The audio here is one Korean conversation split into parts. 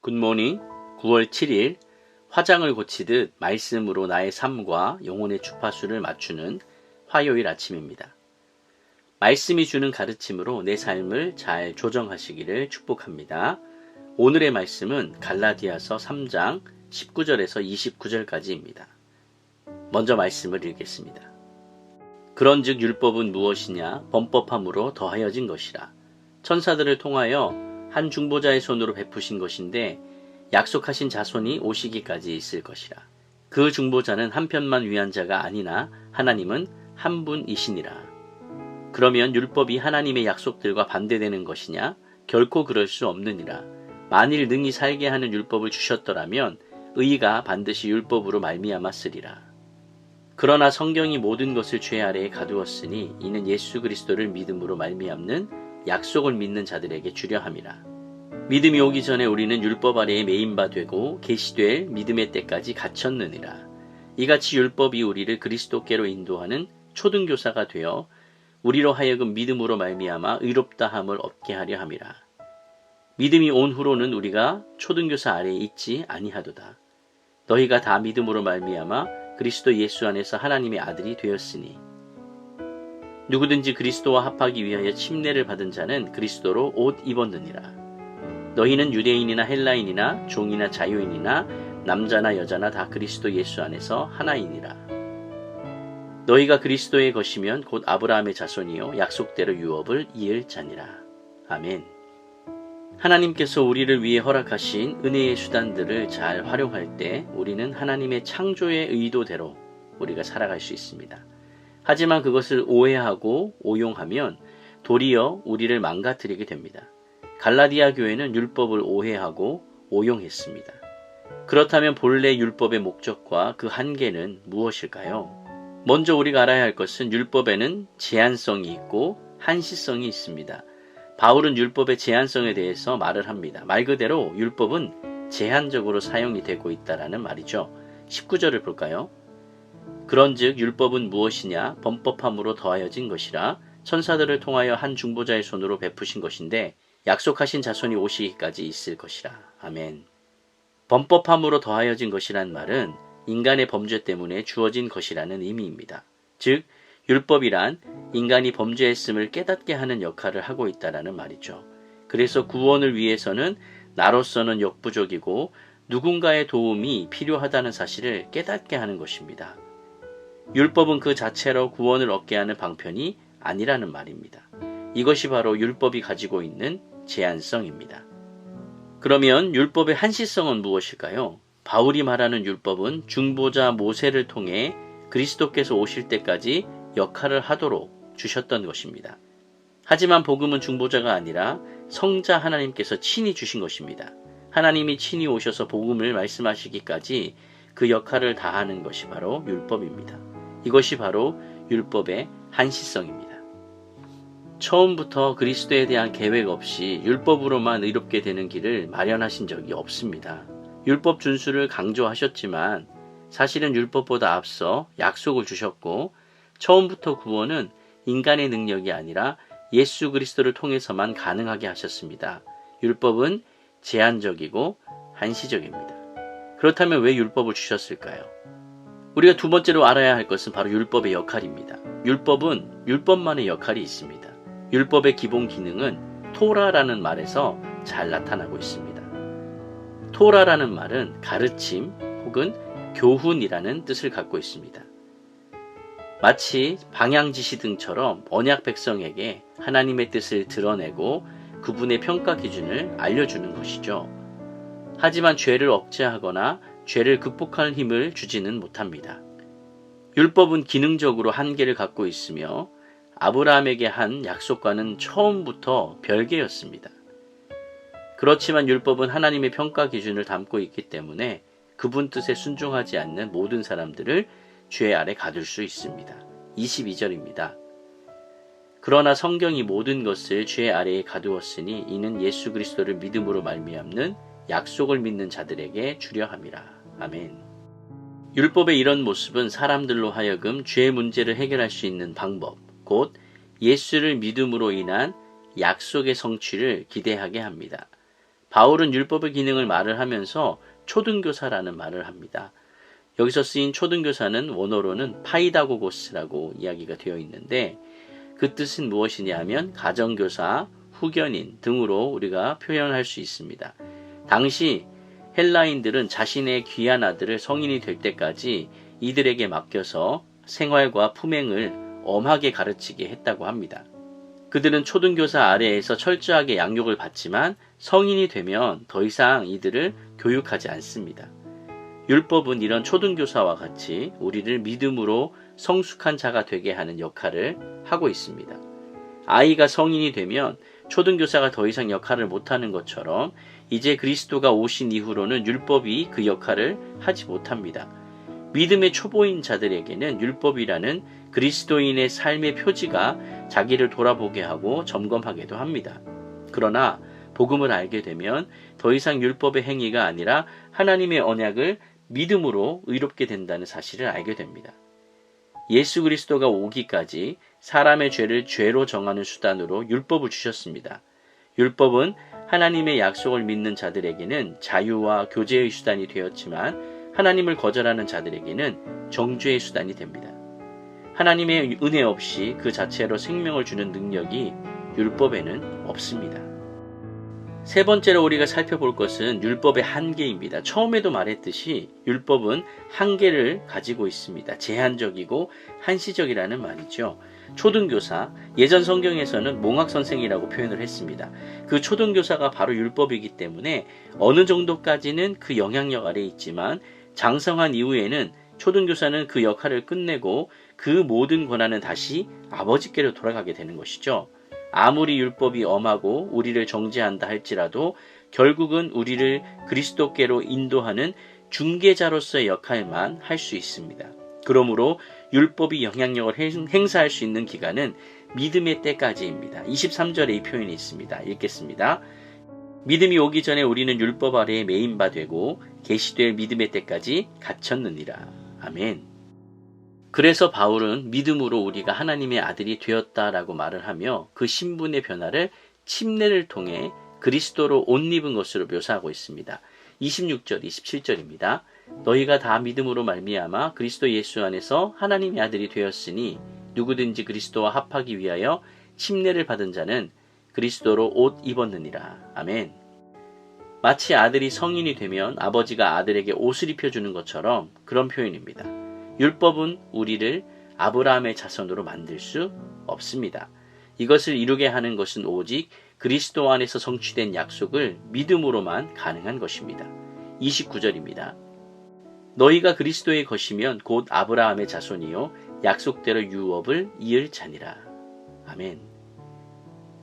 굿모닝. 9월 7일 화장을 고치듯 말씀으로 나의 삶과 영혼의 주파수를 맞추는 화요일 아침입니다. 말씀이 주는 가르침으로 내 삶을 잘 조정하시기를 축복합니다. 오늘의 말씀은 갈라디아서 3장 19절에서 29절까지입니다. 먼저 말씀을 읽겠습니다. 그런즉 율법은 무엇이냐? 범법함으로 더하여진 것이라. 천사들을 통하여 한 중보자의 손으로 베푸신 것인데 약속하신 자손이 오시기까지 있을 것이라. 그 중보자는 한편만 위한 자가 아니나 하나님은 한 분이시니라. 그러면 율법이 하나님의 약속들과 반대되는 것이냐? 결코 그럴 수 없느니라. 만일 능히 살게 하는 율법을 주셨더라면 의가 반드시 율법으로 말미암아 쓰리라. 그러나 성경이 모든 것을 죄 아래에 가두었으니 이는 예수 그리스도를 믿음으로 말미암는 약속을 믿는 자들에게 주려 함이라. 믿음이 오기 전에 우리는 율법 아래에 매인 바 되고 계시될 믿음의 때까지 갇혔느니라. 이같이 율법이 우리를 그리스도께로 인도하는 초등교사가 되어 우리로 하여금 믿음으로 말미암아 의롭다함을 얻게 하려 함이라. 믿음이 온 후로는 우리가 초등교사 아래에 있지 아니하도다. 너희가 다 믿음으로 말미암아 그리스도 예수 안에서 하나님의 아들이 되었으니 누구든지 그리스도와 합하기 위하여 침례를 받은 자는 그리스도로 옷 입었느니라. 너희는 유대인이나 헬라인이나 종이나 자유인이나 남자나 여자나 다 그리스도 예수 안에서 하나이니라. 너희가 그리스도의 것이면 곧 아브라함의 자손이요 약속대로 유업을 이을 자니라. 아멘. 하나님께서 우리를 위해 허락하신 은혜의 수단들을 잘 활용할 때 우리는 하나님의 창조의 의도대로 우리가 살아갈 수 있습니다. 하지만 그것을 오해하고 오용하면 도리어 우리를 망가뜨리게 됩니다. 갈라디아 교회는 율법을 오해하고 오용했습니다. 그렇다면 본래 율법의 목적과 그 한계는 무엇일까요? 먼저 우리가 알아야 할 것은 율법에는 제한성이 있고 한시성이 있습니다. 바울은 율법의 제한성에 대해서 말을 합니다. 말 그대로 율법은 제한적으로 사용이 되고 있다라는 말이죠. 19절을 볼까요? 그런즉 율법은 무엇이냐? 범법함으로 더하여진 것이라. 천사들을 통하여 한 중보자의 손으로 베푸신 것인데 약속하신 자손이 오시기까지 있을 것이라. 아멘. 범법함으로 더하여진 것이란 말은 인간의 범죄 때문에 주어진 것이라는 의미입니다. 즉 율법이란 인간이 범죄했음을 깨닫게 하는 역할을 하고 있다라는 말이죠. 그래서 구원을 위해서는 나로서는 역부족이고 누군가의 도움이 필요하다는 사실을 깨닫게 하는 것입니다. 율법은 그 자체로 구원을 얻게 하는 방편이 아니라는 말입니다. 이것이 바로 율법이 가지고 있는 제한성입니다. 그러면 율법의 한시성은 무엇일까요? 바울이 말하는 율법은 중보자 모세를 통해 그리스도께서 오실 때까지 역할을 하도록 주셨던 것입니다. 하지만 복음은 중보자가 아니라 성자 하나님께서 친히 주신 것입니다. 하나님이 친히 오셔서 복음을 말씀하시기까지 그 역할을 다하는 것이 바로 율법입니다. 이것이 바로 율법의 한시성입니다. 처음부터 그리스도에 대한 계획 없이 율법으로만 의롭게 되는 길을 마련하신 적이 없습니다. 율법 준수를 강조하셨지만 사실은 율법보다 앞서 약속을 주셨고 처음부터 구원은 인간의 능력이 아니라 예수 그리스도를 통해서만 가능하게 하셨습니다. 율법은 제한적이고 한시적입니다. 그렇다면 왜 율법을 주셨을까요? 우리가 두 번째로 알아야 할 것은 바로 율법의 역할입니다. 율법은 율법만의 역할이 있습니다. 율법의 기본 기능은 토라라는 말에서 잘 나타나고 있습니다. 토라라는 말은 가르침 혹은 교훈이라는 뜻을 갖고 있습니다. 마치 방향지시 등처럼 언약 백성에게 하나님의 뜻을 드러내고 그분의 평가 기준을 알려주는 것이죠. 하지만 죄를 억제하거나 죄를 극복할 힘을 주지는 못합니다. 율법은 기능적으로 한계를 갖고 있으며 아브라함에게 한 약속과는 처음부터 별개였습니다. 그렇지만 율법은 하나님의 평가 기준을 담고 있기 때문에 그분 뜻에 순종하지 않는 모든 사람들을 죄 아래 가둘 수 있습니다. 22절입니다. 그러나 성경이 모든 것을 죄 아래에 가두었으니 이는 예수 그리스도를 믿음으로 말미암는 약속을 믿는 자들에게 주려 함이라. 아멘. 율법의 이런 모습은 사람들로 하여금 죄의 문제를 해결할 수 있는 방법, 곧 예수를 믿음으로 인한 약속의 성취를 기대하게 합니다. 바울은 율법의 기능을 말을 하면서 초등교사라는 말을 합니다. 여기서 쓰인 초등교사는 원어로는 파이다고고스라고 이야기가 되어 있는데 그 뜻은 무엇이냐 하면 가정교사, 후견인 등으로 우리가 표현할 수 있습니다. 당시 헬라인들은 자신의 귀한 아들을 성인이 될 때까지 이들에게 맡겨서 생활과 품행을 엄하게 가르치게 했다고 합니다. 그들은 초등교사 아래에서 철저하게 양육을 받지만 성인이 되면 더 이상 이들을 교육하지 않습니다. 율법은 이런 초등교사와 같이 우리를 믿음으로 성숙한 자가 되게 하는 역할을 하고 있습니다. 아이가 성인이 되면 초등교사가 더 이상 역할을 못하는 것처럼 이제 그리스도가 오신 이후로는 율법이 그 역할을 하지 못합니다. 믿음의 초보인 자들에게는 율법이라는 그리스도인의 삶의 표지가 자기를 돌아보게 하고 점검하게도 합니다. 그러나 복음을 알게 되면 더 이상 율법의 행위가 아니라 하나님의 언약을 믿음으로 의롭게 된다는 사실을 알게 됩니다. 예수 그리스도가 오기까지 사람의 죄를 죄로 정하는 수단으로 율법을 주셨습니다. 율법은 하나님의 약속을 믿는 자들에게는 자유와 교제의 수단이 되었지만 하나님을 거절하는 자들에게는 정죄의 수단이 됩니다. 하나님의 은혜 없이 그 자체로 생명을 주는 능력이 율법에는 없습니다. 세 번째로 우리가 살펴볼 것은 율법의 한계입니다. 처음에도 말했듯이 율법은 한계를 가지고 있습니다. 제한적이고 한시적이라는 말이죠. 초등교사, 예전 성경에서는 몽학선생이라고 표현을 했습니다. 그 초등교사가 바로 율법이기 때문에 어느 정도까지는 그 영향력 아래에 있지만 장성한 이후에는 초등교사는 그 역할을 끝내고 그 모든 권한은 다시 아버지께로 돌아가게 되는 것이죠. 아무리 율법이 엄하고 우리를 정죄한다 할지라도 결국은 우리를 그리스도께로 인도하는 중개자로서의 역할만 할 수 있습니다. 그러므로 율법이 영향력을 행사할 수 있는 기간은 믿음의 때까지입니다. 23절에 이 표현이 있습니다. 읽겠습니다. 믿음이 오기 전에 우리는 율법 아래에 매인 바 되고 계시될 믿음의 때까지 갇혔느니라. 아멘. 그래서 바울은 믿음으로 우리가 하나님의 아들이 되었다라고 말을 하며 그 신분의 변화를 침례를 통해 그리스도로 옷 입은 것으로 묘사하고 있습니다. 26절, 27절입니다. 너희가 다 믿음으로 말미암아 그리스도 예수 안에서 하나님의 아들이 되었으니 누구든지 그리스도와 합하기 위하여 침례를 받은 자는 그리스도로 옷 입었느니라. 아멘. 마치 아들이 성인이 되면 아버지가 아들에게 옷을 입혀주는 것처럼 그런 표현입니다. 율법은 우리를 아브라함의 자손으로 만들 수 없습니다. 이것을 이루게 하는 것은 오직 그리스도 안에서 성취된 약속을 믿음으로만 가능한 것입니다. 29절입니다. 너희가 그리스도의 것이면 곧 아브라함의 자손이요 약속대로 유업을 이을 자니라. 아멘.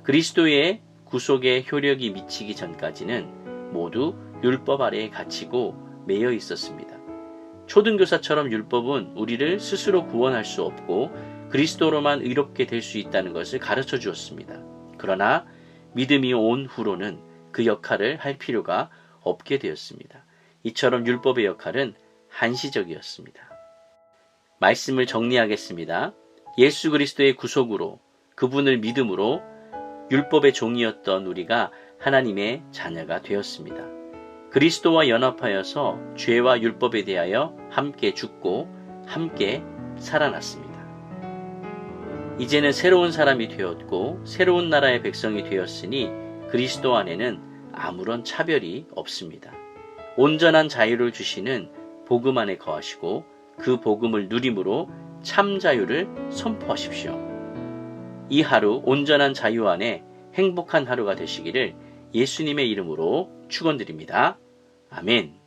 그리스도의 구속의 효력이 미치기 전까지는 모두 율법 아래에 갇히고 매여 있었습니다. 초등교사처럼 율법은 우리를 스스로 구원할 수 없고 그리스도로만 의롭게 될 수 있다는 것을 가르쳐 주었습니다. 그러나 믿음이 온 후로는 그 역할을 할 필요가 없게 되었습니다. 이처럼 율법의 역할은 한시적이었습니다. 말씀을 정리하겠습니다. 예수 그리스도의 구속으로 그분을 믿음으로 율법의 종이었던 우리가 하나님의 자녀가 되었습니다. 그리스도와 연합하여서 죄와 율법에 대하여 함께 죽고 함께 살아났습니다. 이제는 새로운 사람이 되었고 새로운 나라의 백성이 되었으니 그리스도 안에는 아무런 차별이 없습니다. 온전한 자유를 주시는 복음 안에 거하시고 그 복음을 누림으로 참 자유를 선포하십시오. 이 하루 온전한 자유 안에 행복한 하루가 되시기를 예수님의 이름으로 축원드립니다. 아멘.